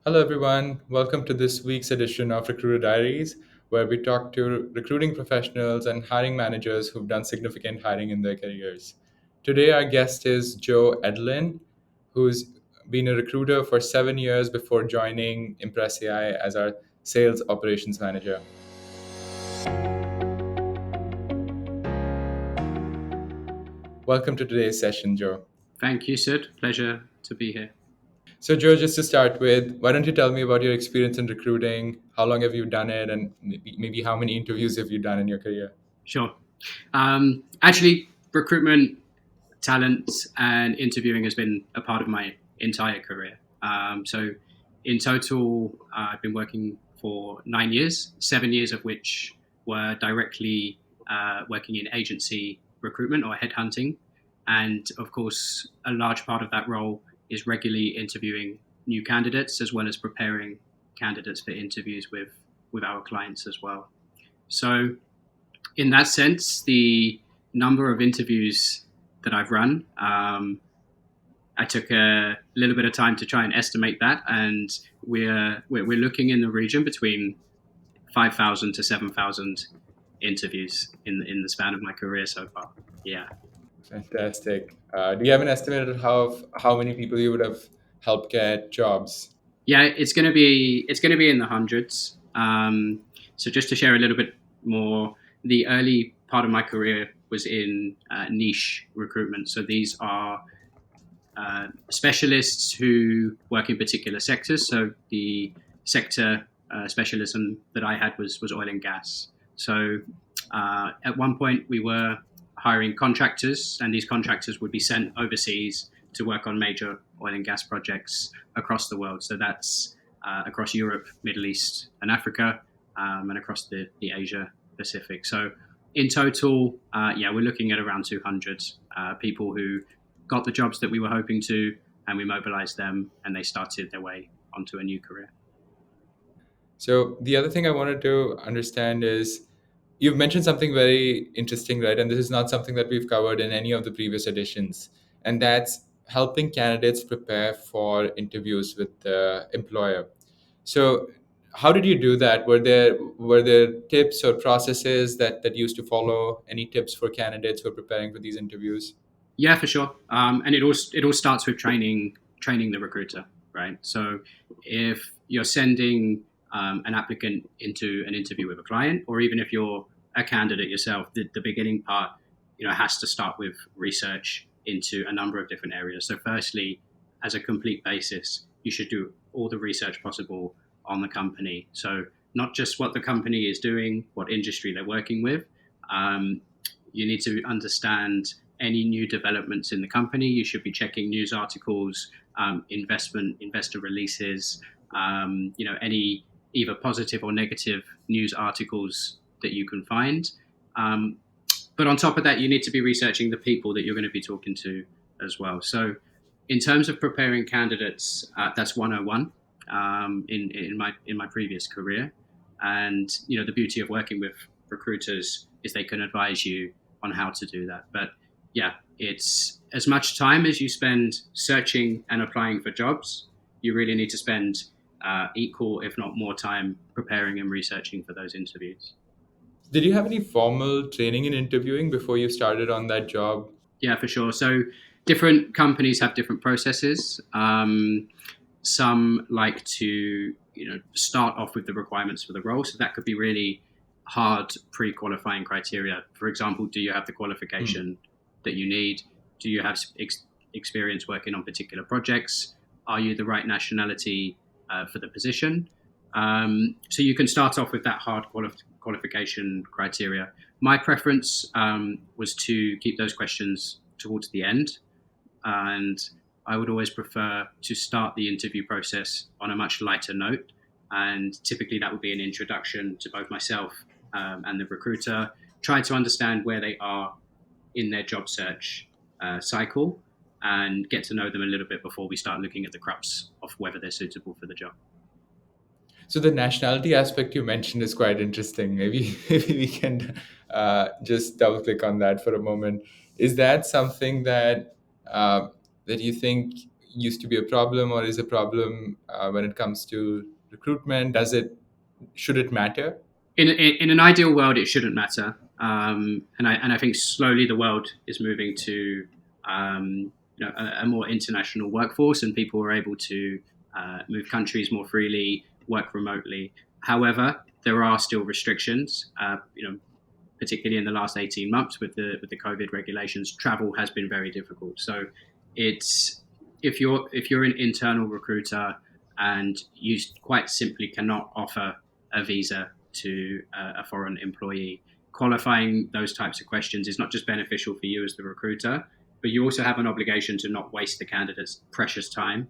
Hello, everyone. Welcome to this week's edition of Recruiter Diaries, where we talk to recruiting professionals and hiring managers who've done significant hiring in their careers. Today, our guest is Joe Edlin, who's been a recruiter for 7 years before joining Impress AI as our sales operations manager. Welcome to today's session, Joe. Thank you, Sid. Pleasure to be here. So, Joe, just to start with, why don't you tell me about your experience in recruiting? How long have you done it, and maybe how many interviews have you done in your career? Sure. Actually, recruitment, talent, and interviewing has been a part of my entire career. So, in total, I've been working for 9 years, 7 years of which were directly working in agency recruitment or headhunting. And of course, a large part of that role is regularly interviewing new candidates as well as preparing candidates for interviews with our clients as well. So, in that sense, the number of interviews that I've run, I took a little bit of time to try and estimate that, and we're looking in the region between 5,000 to 7,000 interviews in the span of my career so far. Yeah. Fantastic. Do you have an estimate of how many people you would have helped get jobs? Yeah, it's gonna be in the hundreds. So just to share a little bit more, the early part of my career was in niche recruitment. So these are specialists who work in particular sectors. So the sector specialism that I had was oil and gas. So at one point we were hiring contractors, and these contractors would be sent overseas to work on major oil and gas projects across the world. So that's across Europe, Middle East, and Africa, and across the Asia Pacific. So in total, yeah, we're looking at around 200 people who got the jobs that we were hoping to, and we mobilized them, and they started their way onto a new career. So the other thing I wanted to understand is you've mentioned something very interesting, right? And this is not something that we've covered in any of the previous editions, and that's helping candidates prepare for interviews with the employer. So how did you do that? Were there tips or processes that used to follow? Any tips for candidates who are preparing for these interviews? Yeah, for sure. And it all starts with training the recruiter, right? So if you're sending an applicant into an interview with a client, or even if you're a candidate yourself, the beginning part, has to start with research into a number of different areas. So firstly, as a complete basis, you should do all the research possible on the company. So not just what the company is doing, what industry they're working with. Um, you need to understand any new developments in the company. You should be checking news articles, investor releases, any either positive or negative news articles that you can find. Um, but on top of that, you need to be researching the people that you're going to be talking to as well. So, in terms of preparing candidates, that's 101 in my previous career. And the beauty of working with recruiters is they can advise you on how to do that. But yeah, it's as much time as you spend searching and applying for jobs, you really need to spend equal, if not more, time preparing and researching for those interviews. Did you have any formal training in interviewing before you started on that job? Yeah, for sure. So different companies have different processes. Some like to start off with the requirements for the role, so that could be really hard pre-qualifying criteria. For example, do you have the Hmm. qualification that you need? Do you have experience working on particular projects? Are you the right nationality for the position? So you can start off with that hard qualification criteria. My preference was to keep those questions towards the end, and I would always prefer to start the interview process on a much lighter note. And typically, that would be an introduction to both myself and the recruiter, try to understand where they are in their job search cycle, and get to know them a little bit before we start looking at the crux of whether they're suitable for the job. So the nationality aspect you mentioned is quite interesting. Maybe maybe we can just double click on that for a moment. Is that something that that you think used to be a problem or is a problem when it comes to recruitment? Should it matter? In an ideal world, it shouldn't matter. And I think slowly the world is moving to a more international workforce, and people are able to move countries more freely, work remotely. However, there are still restrictions. Particularly in the last 18 months with the COVID regulations, travel has been very difficult. So it's if you're an internal recruiter and you quite simply cannot offer a visa to a foreign employee, qualifying those types of questions is not just beneficial for you as the recruiter, but you also have an obligation to not waste the candidate's precious time.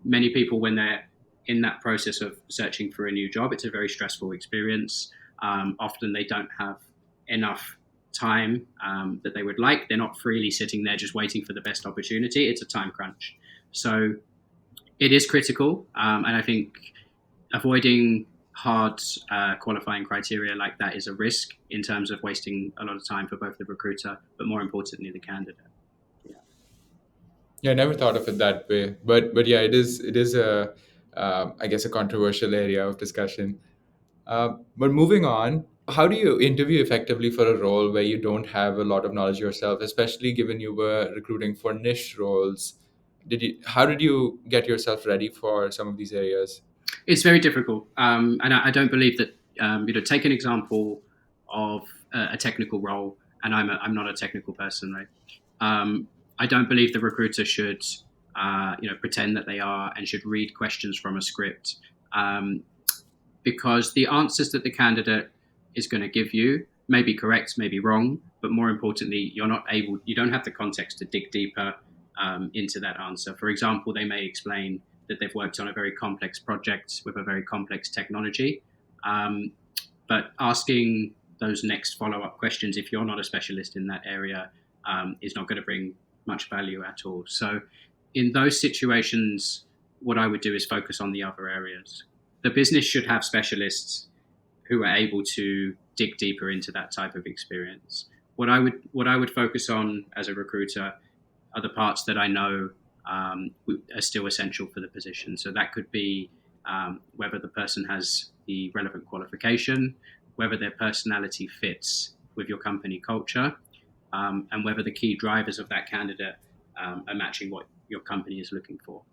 Many people, when they're in that process of searching for a new job, it's a very stressful experience. Often they don't have enough time that they would like. They're not freely sitting there just waiting for the best opportunity. It's a time crunch. So it is critical. And I think avoiding hard qualifying criteria like that is a risk in terms of wasting a lot of time for both the recruiter, but more importantly, the candidate. Yeah. Yeah, I never thought of it that way. But yeah, it is a I guess a controversial area of discussion. But moving on, how do you interview effectively for a role where you don't have a lot of knowledge yourself, especially given you were recruiting for niche roles? How did you get yourself ready for some of these areas? It's very difficult, and I don't believe that. Take an example of a technical role, and I'm not a technical person, right? Um, I don't believe the recruiter should, pretend that they are and should read questions from a script, um, because the answers that the candidate is going to give you may be correct, may be wrong, but more importantly, you don't have the context to dig deeper into that answer. For example, they may explain that they've worked on a very complex project with a very complex technology, um, but asking those next follow-up questions, if you're not a specialist in that area, is not going to bring much value at all. So, in those situations, what I would do is focus on the other areas. The business should have specialists who are able to dig deeper into that type of experience. What I would focus on as a recruiter are the parts that I know are still essential for the position. So that could be whether the person has the relevant qualification, whether their personality fits with your company culture, and whether the key drivers of that candidate are matching what your company is looking for.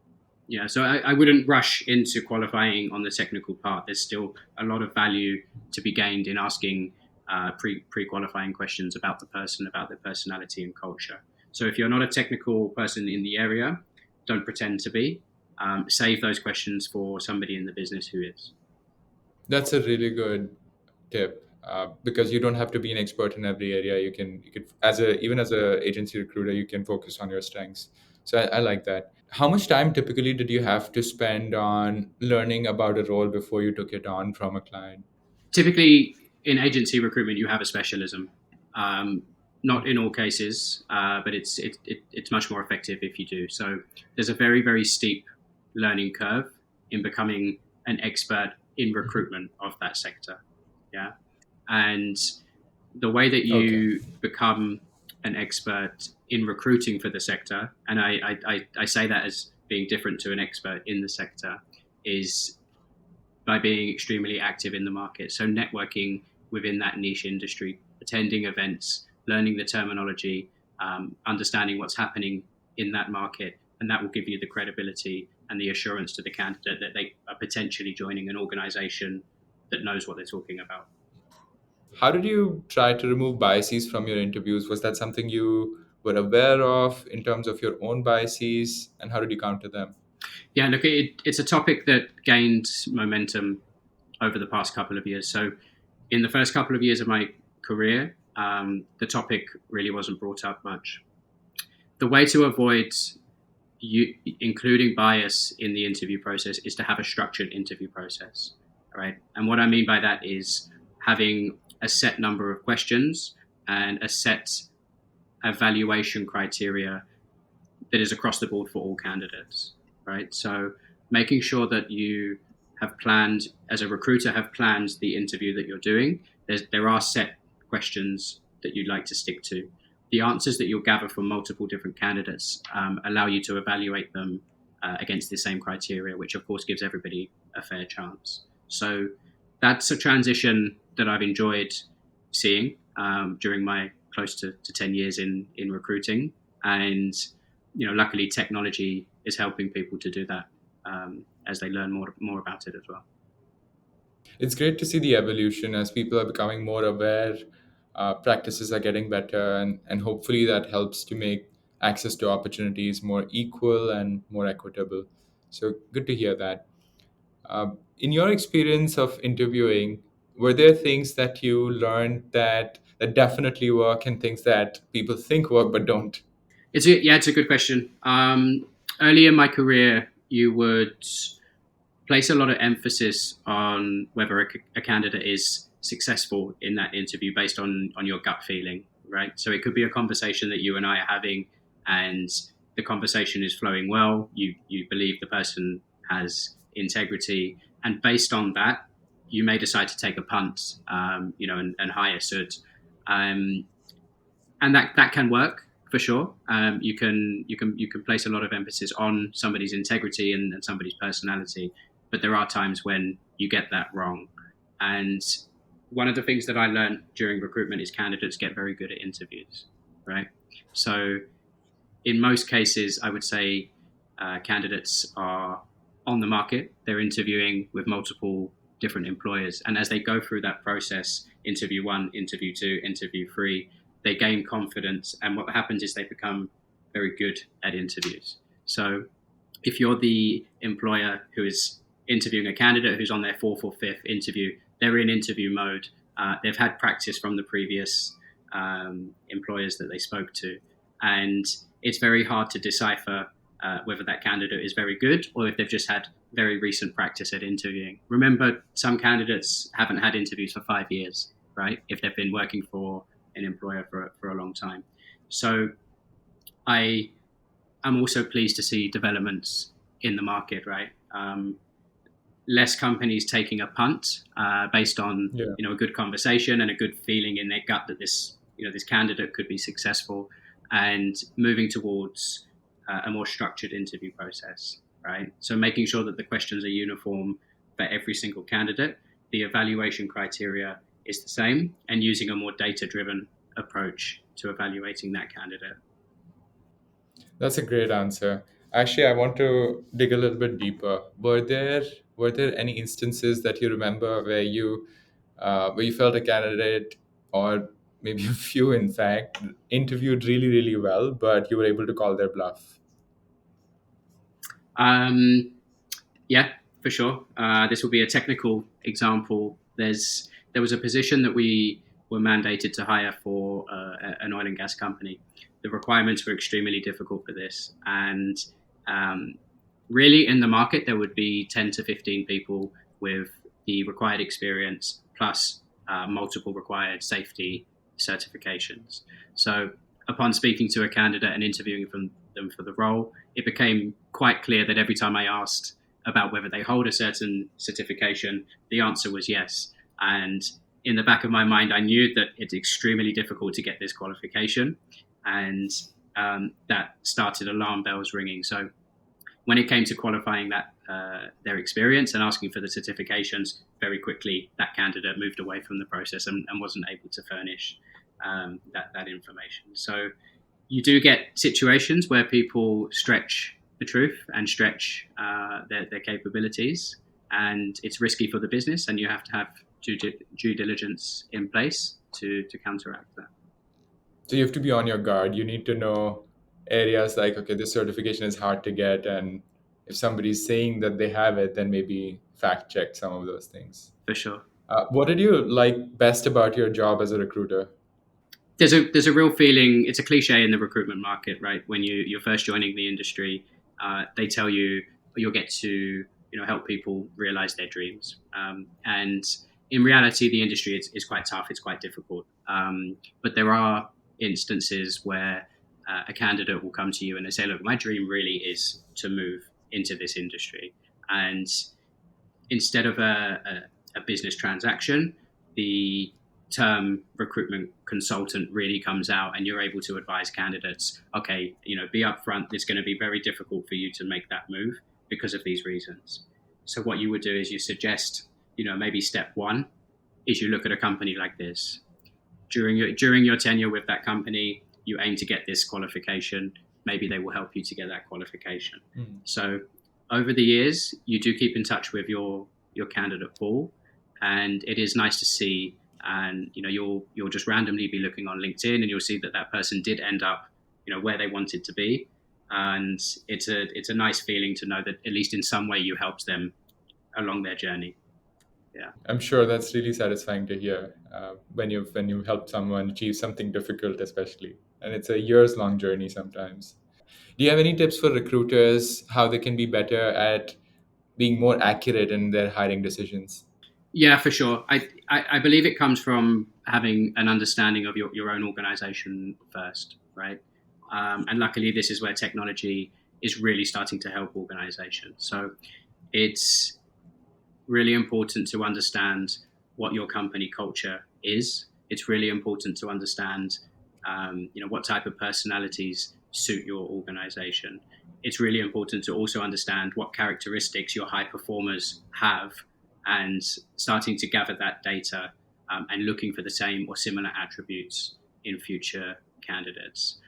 Yeah, so I wouldn't rush into qualifying on the technical part. There's still a lot of value to be gained in asking pre qualifying questions about the person, about their personality and culture. So if you're not a technical person in the area, don't pretend to be. Save those questions for somebody in the business who is. That's a really good tip because you don't have to be an expert in every area. You could as a even as a agency recruiter, you can focus on your strengths. So I like that. How much time typically did you have to spend on learning about a role before you took it on from a client? Typically, in agency recruitment, you have a specialism. Um, Not in all cases, but it's much more effective if you do. So there's a very very steep learning curve in becoming an expert in recruitment of that sector. Yeah, and the way that Okay. you become an expert in recruiting for the sector, and I say that as being different to an expert in the sector, is by being extremely active in the market. So networking within that niche industry, attending events, learning the terminology, understanding what's happening in that market, and that will give you the credibility and the assurance to the candidate that they are potentially joining an organization that knows what they're talking about. How did you try to remove biases from your interviews? Was that something you were aware of in terms of your own biases, and how did you counter them? Yeah, look, it's a topic that gained momentum over the past couple of years. So, in the first couple of years of my career, the topic really wasn't brought up much. The way to avoid including bias in the interview process is to have a structured interview process, right? And what I mean by that is having a set number of questions and a set evaluation criteria that is across the board for all candidates, right? So making sure that you have planned, as a recruiter, have planned the interview that you're doing. There are set questions that you'd like to stick to. the answers that you'll gather from multiple different candidates allow you to evaluate them against the same criteria, which of course gives everybody a fair chance. So that's a transition that I've enjoyed seeing during my close to 10 years in recruiting. And, luckily technology is helping people to do that as they learn more about it as well. It's great to see the evolution as people are becoming more aware, practices are getting better, and hopefully that helps to make access to opportunities more equal and more equitable. So good to hear that. In your experience of interviewing, were there things that you learned that definitely work and things that people think work but don't? It's a good question. Early in my career, you would place a lot of emphasis on whether a candidate is successful in that interview based on your gut feeling, right? So it could be a conversation that you and I are having, and the conversation is flowing well. You believe the person has integrity, and based on that, you may decide to take a punt, and hire Sud. Um, and that can work for sure. You can place a lot of emphasis on somebody's integrity and somebody's personality, but there are times when you get that wrong. And one of the things that I learned during recruitment is candidates get very good at interviews, right? So in most cases, I would say candidates are on the market. They're interviewing with multiple different employers. And as they go through that process, interview one, interview two, interview three, they gain confidence. And what happens is they become very good at interviews. So if you're the employer who is interviewing a candidate who's on their fourth or fifth interview, they're in interview mode. They've had practice from the previous employers that they spoke to. And it's very hard to decipher whether that candidate is very good or if they've just had very recent practice at interviewing. Remember, some candidates haven't had interviews for 5 years, right? If they've been working for an employer for a long time. So I am also pleased to see developments in the market, right? Less companies taking a punt based on Yeah. a good conversation and a good feeling in their gut that this candidate could be successful, and moving towards a more structured interview process, right? So making sure that the questions are uniform for every single candidate, the evaluation criteria is the same, and using a more data-driven approach to evaluating that candidate. That's a great answer. Actually, I want to dig a little bit deeper. Were there any instances that you remember where you felt a candidate, or maybe a few in fact, interviewed really really well, but you were able to call their bluff? Um, Yeah, for sure. This will be a technical example. There was a position that we were mandated to hire for an oil and gas company. The requirements were extremely difficult for this, and um, really in the market there would be 10 to 15 people with the required experience plus multiple required safety certifications. So upon speaking to a candidate and interviewing them for the role, it became quite clear that every time I asked about whether they hold a certain certification, the answer was yes. And in the back of my mind, I knew that it's extremely difficult to get this qualification, and that started alarm bells ringing. So when it came to qualifying their experience and asking for the certifications, very quickly that candidate moved away from the process and wasn't able to furnish that information. So you do get situations where people stretch the truth and stretch their capabilities, and it's risky for the business, and you have to have due diligence in place to counteract that. So you have to be on your guard. You need to know areas like, okay, this certification is hard to get, and if somebody's saying that they have it, then maybe fact check some of those things. For sure. What did you like best about your job as a recruiter? There's a real feeling. It's a cliche in the recruitment market, right? When you're first joining the industry, they tell you you'll get to help people realize their dreams, and in reality, the industry is quite tough. It's quite difficult, but there are instances where a candidate will come to you and they say, "Look, my dream really is to move into this industry," and instead of a business transaction, the term recruitment consultant really comes out, and you're able to advise candidates, okay, be upfront, it's going to be very difficult for you to make that move because of these reasons. So what you would do is you suggest, maybe step one is you look at a company like this. During your tenure with that company, you aim to get this qualification. Maybe they will help you to get that qualification. Mm. So over the years, you do keep in touch with your candidate pool, and it is nice to see. And you'll just randomly be looking on LinkedIn, and you'll see that that person did end up, where they wanted to be. And it's a nice feeling to know that at least in some way you helped them along their journey. Yeah. I'm sure that's really satisfying to hear when you help someone achieve something difficult, especially, and it's a years long journey sometimes. Do you have any tips for recruiters how they can be better at being more accurate in their hiring decisions? Yeah, for sure. I believe it comes from having an understanding of your own organization first, right? And luckily, this is where technology is really starting to help organizations. So it's really important to understand what your company culture is. It's really important to understand, what type of personalities suit your organization. It's really important to also understand what characteristics your high performers have, and starting to gather that data, and looking for the same or similar attributes in future candidates.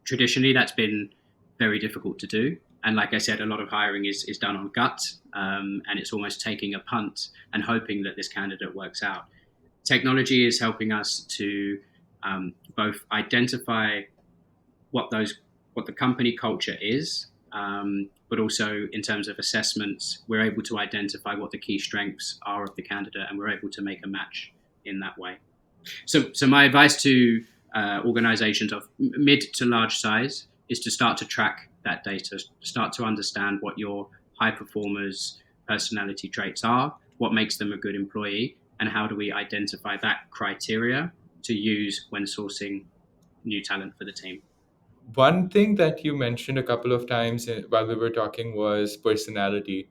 Traditionally, that's been very difficult to do. And like I said, a lot of hiring is done on gut, and it's almost taking a punt and hoping that this candidate works out. Technology is helping us to both identify what those what the company culture is, but also in terms of assessments, we're able to identify what the key strengths are of the candidate, and we're able to make a match in that way. So my advice to organizations of mid to large size is to start to track that data, start to understand what your high performers' personality traits are, what makes them a good employee, and how do we identify that criteria to use when sourcing new talent for the team. One thing that you mentioned a couple of times while we were talking was personality.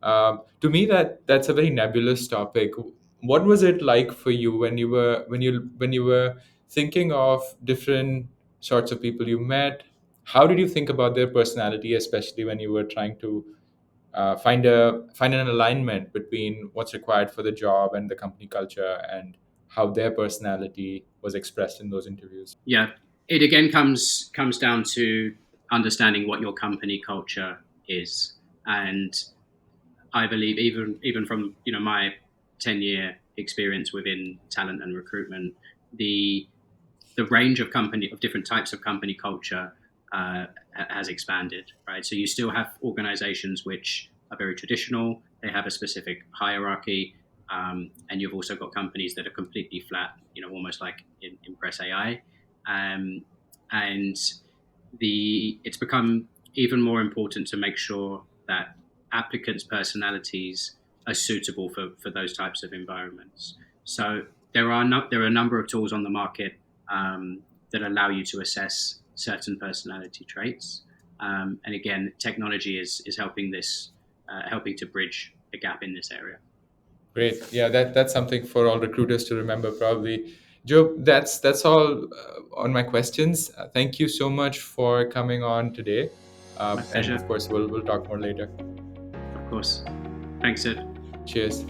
To me, that's a very nebulous topic. What was it like for you when you were thinking of different sorts of people you met? How did you think about their personality, especially when you were trying to find an alignment between what's required for the job and the company culture and how their personality was expressed in those interviews? Yeah, it again comes down to understanding what your company culture is. And I believe even from my 10-year experience within talent and recruitment, the range of different types of company culture has expanded, right? So you still have organizations which are very traditional. They have a specific hierarchy, and you've also got companies that are completely flat, almost like in impress AI, um, and it's become even more important to make sure that applicants' personalities are suitable for those types of environments. So there are a number of tools on the market, that allow you to assess certain personality traits. And again, technology is helping to bridge the gap in this area. Great. Yeah, that's something for all recruiters to remember, probably. Joe, that's all on my questions. Thank you so much for coming on today, My and pleasure, of course, we'll talk more later. of course. Thanks, Sid. Cheers.